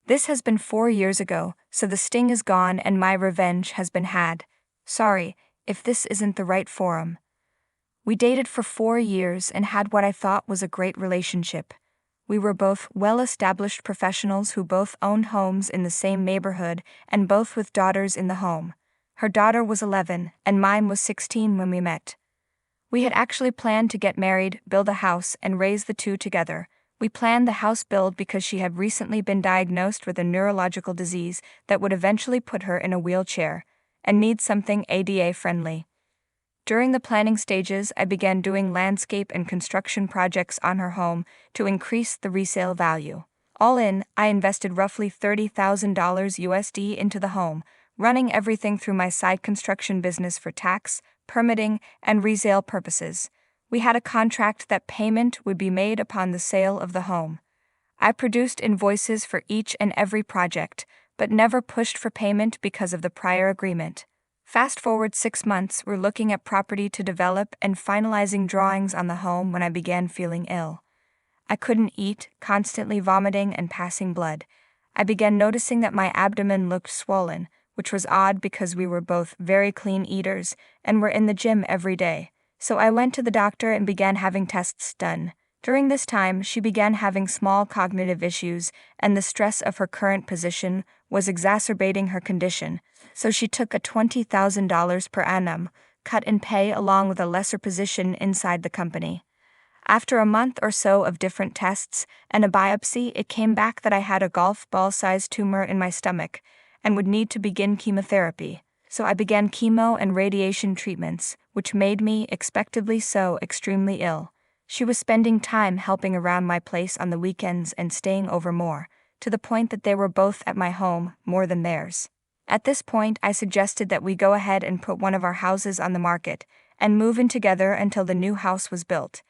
This has been 4 years ago, so the sting is gone and my revenge has been had. Sorry, if this isn't the right forum. We dated for 4 years and had what I thought was a great relationship. We were both well-established professionals who both owned homes in the same neighborhood and both with daughters in the home. Her daughter was 11 and mine was 16 when we met. We had actually planned to get married, build a house, and raise the two together. We planned the house build because she had recently been diagnosed with a neurological disease that would eventually put her in a wheelchair, and need something ADA-friendly. During the planning stages, I began doing landscape and construction projects on her home to increase the resale value. All in, I invested roughly $30,000 USD into the home, running everything through my side construction business for tax, permitting, and resale purposes. We had a contract that payment would be made upon the sale of the home. I produced invoices for each and every project, but never pushed for payment because of the prior agreement. Fast forward 6 months, we're looking at property to develop and finalizing drawings on the home when I began feeling ill. I couldn't eat, constantly vomiting and passing blood. I began noticing that my abdomen looked swollen, which was odd because we were both very clean eaters and were in the gym every day. So I went to the doctor and began having tests done. During this time, she began having small cognitive issues, and the stress of her current position was exacerbating her condition, so she took a $20,000 per annum cut in pay along with a lesser position inside the company. After a month or so of different tests and a biopsy, it came back that I had a golf ball-sized tumor in my stomach and would need to begin chemotherapy. So I began chemo and radiation treatments, which made me, expectedly so, extremely ill. She was spending time helping around my place on the weekends and staying over more, to the point that they were both at my home more than theirs. At this point, I suggested that we go ahead and put one of our houses on the market and move in together until the new house was built.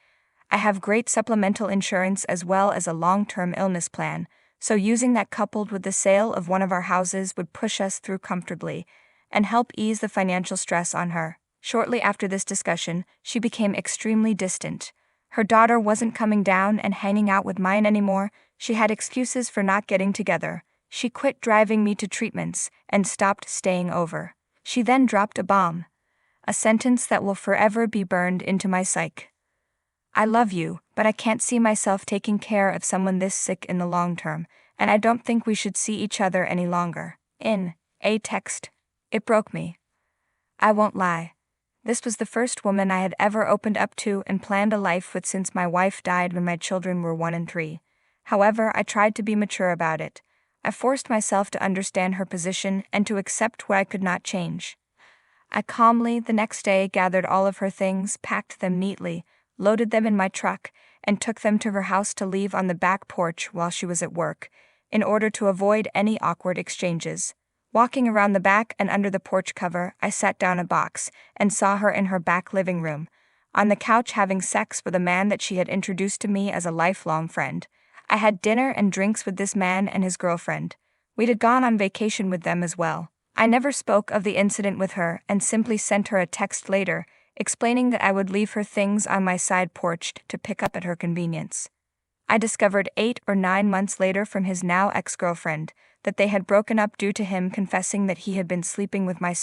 I have great supplemental insurance as well as a long-term illness plan, so using that coupled with the sale of one of our houses would push us through comfortably and help ease the financial stress on her. Shortly after this discussion, she became extremely distant. Her daughter wasn't coming down and hanging out with mine anymore. She had excuses for not getting together. She quit driving me to treatments and stopped staying over. She then dropped a bomb. A sentence that will forever be burned into my psyche. I love you, but I can't see myself taking care of someone this sick in the long term, and I don't think we should see each other any longer. In a text. It broke me. I won't lie. This was the first woman I had ever opened up to and planned a life with since my wife died when my children were 1 and 3. However, I tried to be mature about it. I forced myself to understand her position and to accept what I could not change. I calmly, the next day, gathered all of her things, packed them neatly, loaded them in my truck, and took them to her house to leave on the back porch while she was at work, in order to avoid any awkward exchanges. Walking around the back and under the porch cover, I sat down a box and saw her in her back living room, on the couch having sex with a man that she had introduced to me as a lifelong friend. I had dinner and drinks with this man and his girlfriend. We'd had gone on vacation with them as well. I never spoke of the incident with her and simply sent her a text later, explaining that I would leave her things on my side porch to pick up at her convenience. I discovered 8 or 9 months later from his now ex-girlfriend that they had broken up due to him confessing that he had been sleeping with my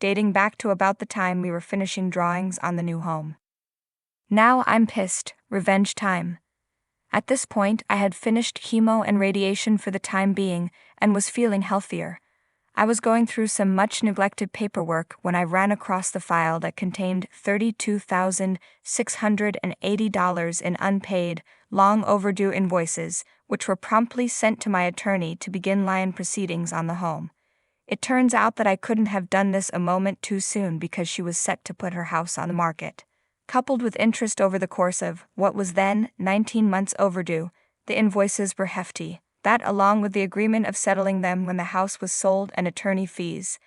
dating back to about the time we were finishing drawings on the new home. Now I'm pissed, revenge time. At this point, I had finished chemo and radiation for the time being and was feeling healthier. I was going through some much neglected paperwork when I ran across the file that contained $32,680 in unpaid, long overdue invoices, which were promptly sent to my attorney to begin lion proceedings on the home. It turns out that I couldn't have done this a moment too soon because she was set to put her house on the market. Coupled with interest over the course of what was then 19 months overdue, the invoices were hefty. That, along with the agreement of settling them when the house was sold and attorney fees,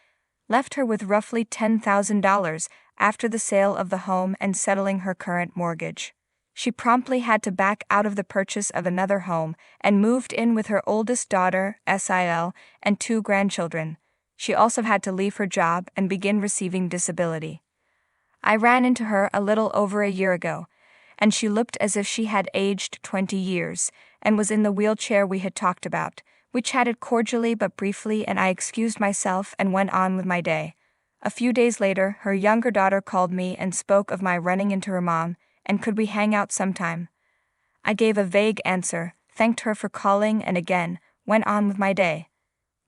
left her with roughly $10,000 after the sale of the home and settling her current mortgage. She promptly had to back out of the purchase of another home and moved in with her oldest daughter, Sil, and 2 grandchildren. She also had to leave her job and begin receiving disability. I ran into her a little over a year ago, and she looked as if she had aged 20 years, and was in the wheelchair we had talked about, We chatted cordially but briefly, and I excused myself and went on with my day. A few days later, her younger daughter called me and spoke of my running into her mom, and could we hang out sometime. I gave a vague answer, thanked her for calling, and again went on with my day.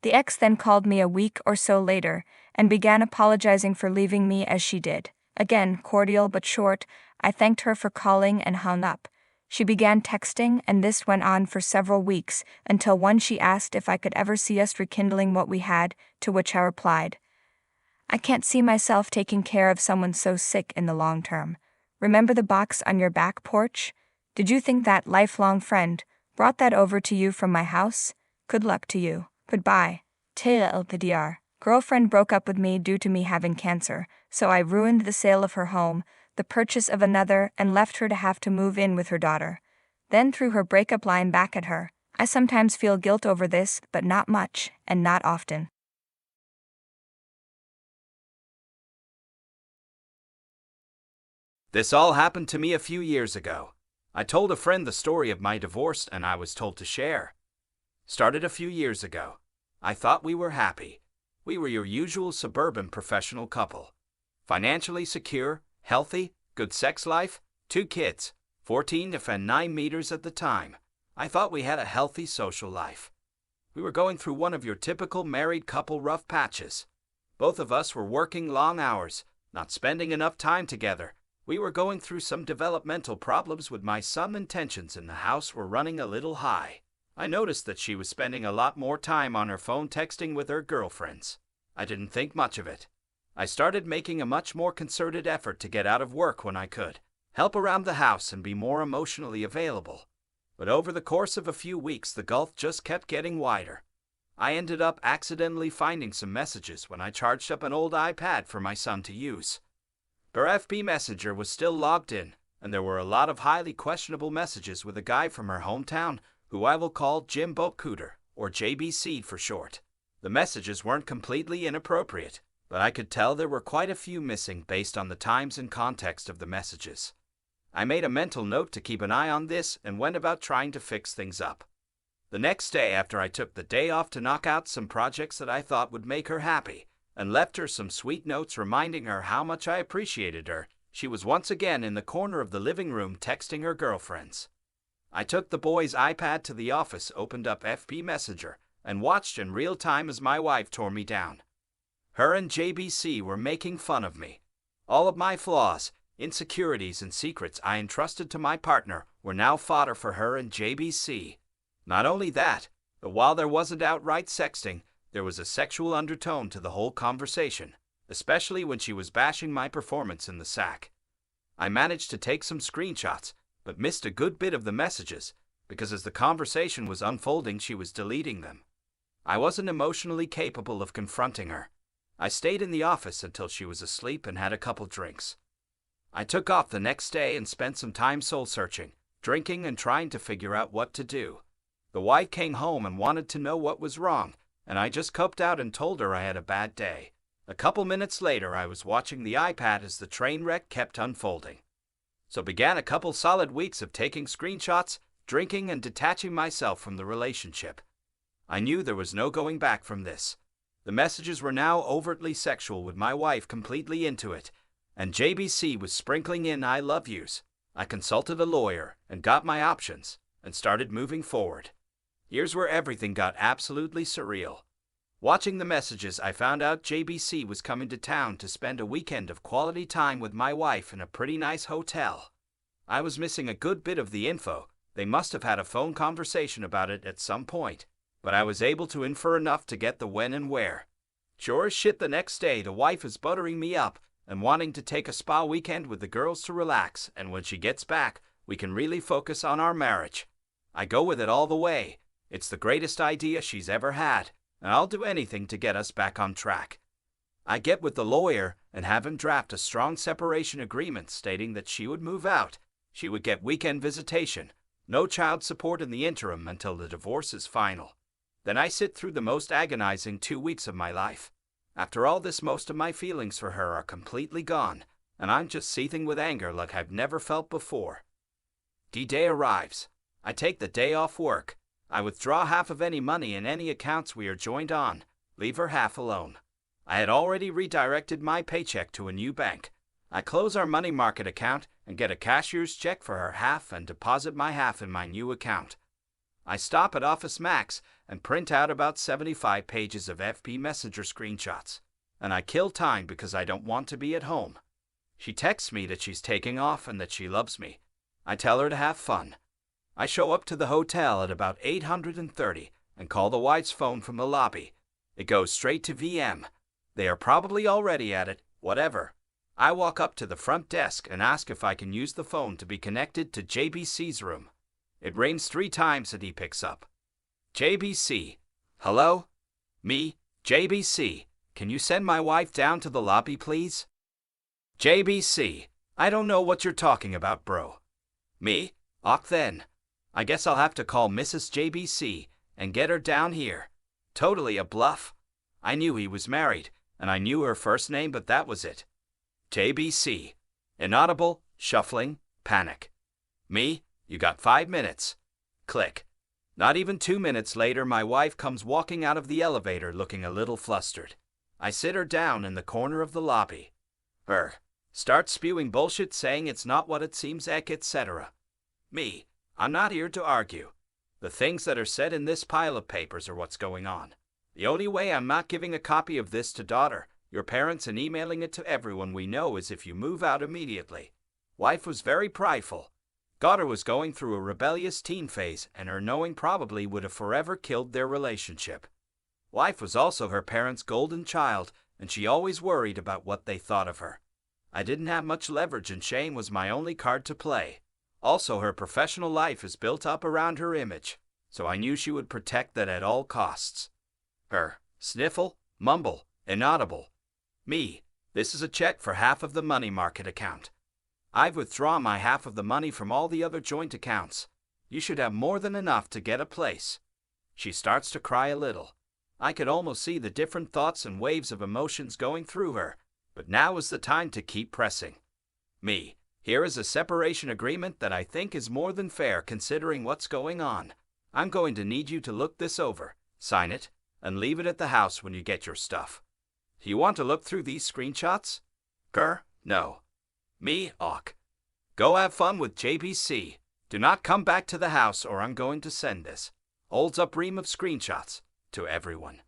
The ex then called me a week or so later, and began apologizing for leaving me as she did. Again, cordial but short, I thanked her for calling and hung up. She began texting, and this went on for several weeks, until one she asked if I could ever see us rekindling what we had, to which I replied, "I can't see myself taking care of someone so sick in the long term. Remember the box on your back porch? Did you think that lifelong friend brought that over to you from my house? Good luck to you. Goodbye. TLDR. Girlfriend broke up with me due to me having cancer, so I ruined the sale of her home, the purchase of another, and left her to have to move in with her daughter. Then threw her breakup line back at her. I sometimes feel guilt over this, but not much, and not often." This all happened to me a few years ago. I told a friend the story of my divorce and I was told to share. Started a few years ago. I thought we were happy. We were your usual suburban professional couple. Financially secure, healthy, good sex life, 2 kids, 14 and 9 meters at the time. I thought we had a healthy social life. We were going through one of your typical married couple rough patches. Both of us were working long hours, not spending enough time together. We were going through some developmental problems with my son, and tensions in the house were running a little high. I noticed that she was spending a lot more time on her phone texting with her girlfriends. I didn't think much of it. I started making a much more concerted effort to get out of work when I could, help around the house, and be more emotionally available. But over the course of a few weeks, the gulf just kept getting wider. I ended up accidentally finding some messages when I charged up an old iPad for my son to use. Her FB Messenger was still logged in, and there were a lot of highly questionable messages with a guy from her hometown, who I will call Jimbo Cooter, or JBC for short. The messages weren't completely inappropriate, but I could tell there were quite a few missing based on the times and context of the messages. I made a mental note to keep an eye on this and went about trying to fix things up. The next day, after I took the day off to knock out some projects that I thought would make her happy, and left her some sweet notes reminding her how much I appreciated her, she was once again in the corner of the living room texting her girlfriends. I took the boy's iPad to the office, opened up FB Messenger, and watched in real time as my wife tore me down. Her and JBC were making fun of me. All of my flaws, insecurities, and secrets I entrusted to my partner were now fodder for her and JBC. Not only that, but while there wasn't outright sexting, there was a sexual undertone to the whole conversation, especially when she was bashing my performance in the sack. I managed to take some screenshots, but missed a good bit of the messages, because as the conversation was unfolding, she was deleting them. I wasn't emotionally capable of confronting her. I stayed in the office until she was asleep and had a couple drinks. I took off the next day and spent some time soul-searching, drinking, and trying to figure out what to do. The wife came home and wanted to know what was wrong, and I just coped out and told her I had a bad day. A couple minutes later, I was watching the iPad as the train wreck kept unfolding. So began a couple solid weeks of taking screenshots, drinking, and detaching myself from the relationship. I knew there was no going back from this. The messages were now overtly sexual, with my wife completely into it, and JBC was sprinkling in I love yous. I consulted a lawyer and got my options and started moving forward. Here's where everything got absolutely surreal. Watching the messages, I found out JBC was coming to town to spend a weekend of quality time with my wife in a pretty nice hotel. I was missing a good bit of the info. They must have had a phone conversation about it at some point, but I was able to infer enough to get the when and where. Sure as shit, the next day the wife is buttering me up and wanting to take a spa weekend with the girls to relax, and when she gets back, we can really focus on our marriage. I go with it all the way. It's the greatest idea she's ever had, and I'll do anything to get us back on track. I get with the lawyer and have him draft a strong separation agreement stating that she would move out, she would get weekend visitation, no child support in the interim until the divorce is final. Then I sit through the most agonizing 2 weeks of my life. After all this, most of my feelings for her are completely gone, and I'm just seething with anger like I've never felt before. D-Day arrives. I take the day off work. I withdraw half of any money in any accounts we are joined on, leave her half alone. I had already redirected my paycheck to a new bank. I close our money market account and get a cashier's check for her half and deposit my half in my new account. I stop at Office Max and print out about 75 pages of FB Messenger screenshots. And I kill time because I don't want to be at home. She texts me that she's taking off and that she loves me. I tell her to have fun. I show up to the hotel at about 8:30 and call the wife's phone from the lobby. It goes straight to VM. They are probably already at it, whatever. I walk up to the front desk and ask if I can use the phone to be connected to JBC's room. It rings 3 times and he picks up. JBC. Hello? Me, JBC. Can you send my wife down to the lobby, please? JBC. I don't know what you're talking about, bro. Me? Och then. I guess I'll have to call Mrs. JBC and get her down here. Totally a bluff. I knew he was married, and I knew her first name, but that was it. JBC. Inaudible, shuffling, panic. Me? You got 5 minutes. Click. Not even 2 minutes later, my wife comes walking out of the elevator looking a little flustered. I sit her down in the corner of the lobby. Starts spewing bullshit saying it's not what it seems, etc. Me. I'm not here to argue. The things that are said in this pile of papers are what's going on. The only way I'm not giving a copy of this to daughter, your parents, and emailing it to everyone we know is if you move out immediately. Wife was very prideful. Daughter was going through a rebellious teen phase, and her knowing probably would have forever killed their relationship. Wife was also her parents' golden child, and she always worried about what they thought of her. I didn't have much leverage, and shame was my only card to play. Also, her professional life is built up around her image, so I knew she would protect that at all costs. Sniffle, mumble, inaudible. Me. This is a check for half of the money market account. I've withdrawn my half of the money from all the other joint accounts. You should have more than enough to get a place. She starts to cry a little. I could almost see the different thoughts and waves of emotions going through her, but now is the time to keep pressing. Me. Here is a separation agreement that I think is more than fair considering what's going on. I'm going to need you to look this over, sign it, and leave it at the house when you get your stuff. Do you want to look through these screenshots? No. Me, och. Go have fun with JBC. Do not come back to the house or I'm going to send this. Holds up ream of screenshots to everyone.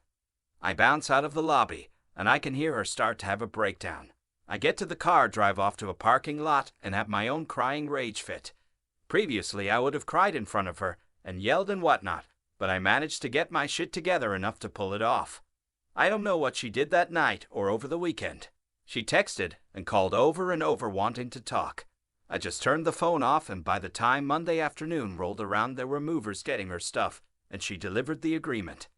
I bounce out of the lobby, and I can hear her start to have a breakdown. I get to the car, drive off to a parking lot, and have my own crying rage fit. Previously, I would have cried in front of her and yelled and whatnot, but I managed to get my shit together enough to pull it off. I don't know what she did that night or over the weekend. She texted and called over and over wanting to talk. I just turned the phone off, and by the time Monday afternoon rolled around, there were movers getting her stuff, and she delivered the agreement.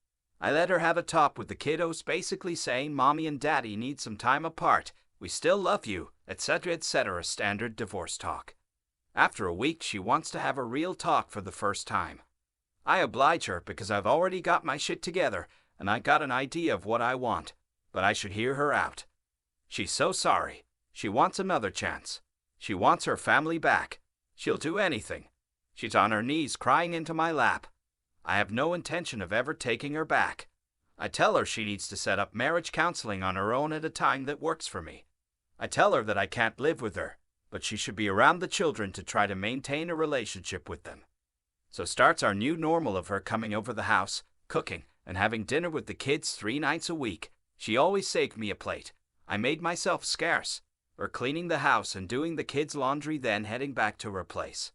I let her have a talk with the kiddos, basically saying mommy and daddy need some time apart, we still love you, etc., standard divorce talk. After a week, she wants to have a real talk for the first time. I oblige her because I've already got my shit together and I got an idea of what I want, but I should hear her out. She's so sorry. She wants another chance. She wants her family back. She'll do anything. She's on her knees crying into my lap. I have no intention of ever taking her back. I tell her she needs to set up marriage counseling on her own at a time that works for me. I tell her that I can't live with her, but she should be around the children to try to maintain a relationship with them. So starts our new normal of her coming over the house, cooking, and having dinner with the kids 3 nights a week. She always saved me a plate. I made myself scarce, or cleaning the house and doing the kids' laundry, then heading back to her place.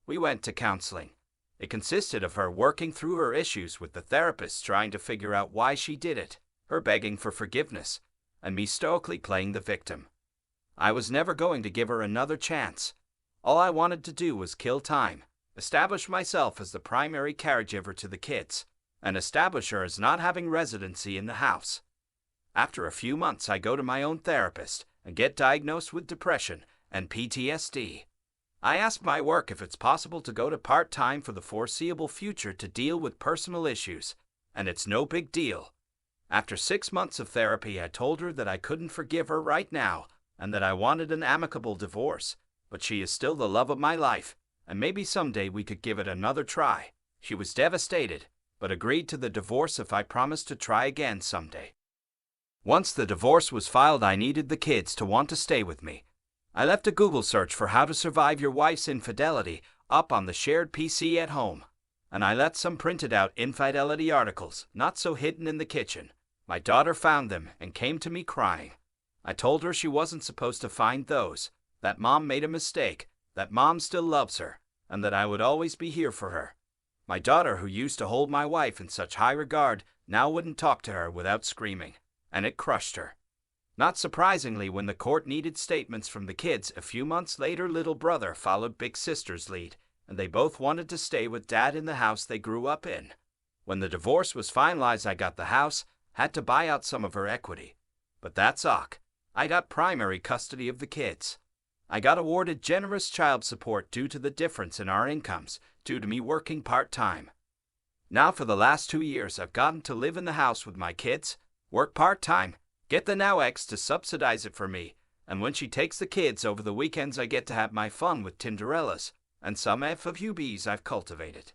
We went to counseling. It consisted of her working through her issues with the therapist, trying to figure out why she did it, her begging for forgiveness, and me stoically playing the victim. I was never going to give her another chance. All I wanted to do was kill time, establish myself as the primary caregiver to the kids, and establish her as not having residency in the house. After a few months, I go to my own therapist and get diagnosed with depression and PTSD. I ask my work if it's possible to go to part-time for the foreseeable future to deal with personal issues, and it's no big deal. After 6 months of therapy, I told her that I couldn't forgive her right now and that I wanted an amicable divorce, but she is still the love of my life, and maybe someday we could give it another try. She was devastated, but agreed to the divorce if I promised to try again someday. Once the divorce was filed, I needed the kids to want to stay with me. I left a Google search for how to survive your wife's infidelity up on the shared PC at home, and I let some printed out infidelity articles, not so hidden, in the kitchen. My daughter found them and came to me crying. I told her she wasn't supposed to find those, that mom made a mistake, that mom still loves her, and that I would always be here for her. My daughter, who used to hold my wife in such high regard, now wouldn't talk to her without screaming, and it crushed her. Not surprisingly, when the court needed statements from the kids a few months later, little brother followed big sister's lead, and they both wanted to stay with dad in the house they grew up in. When the divorce was finalized, I got the house, had to buy out some of her equity. But that's ok. I got primary custody of the kids. I got awarded generous child support due to the difference in our incomes, due to me working part-time. Now for the last 2 years, I've gotten to live in the house with my kids, work part-time, get the now ex to subsidize it for me, and when she takes the kids over the weekends, I get to have my fun with Tinderellas and some FWBs I've cultivated.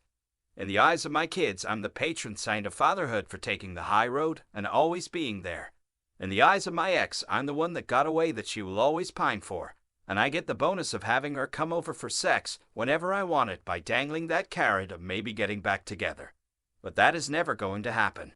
In the eyes of my kids, I'm the patron saint of fatherhood for taking the high road and always being there. In the eyes of my ex, I'm the one that got away that she will always pine for, and I get the bonus of having her come over for sex whenever I want it by dangling that carrot of maybe getting back together. But that is never going to happen.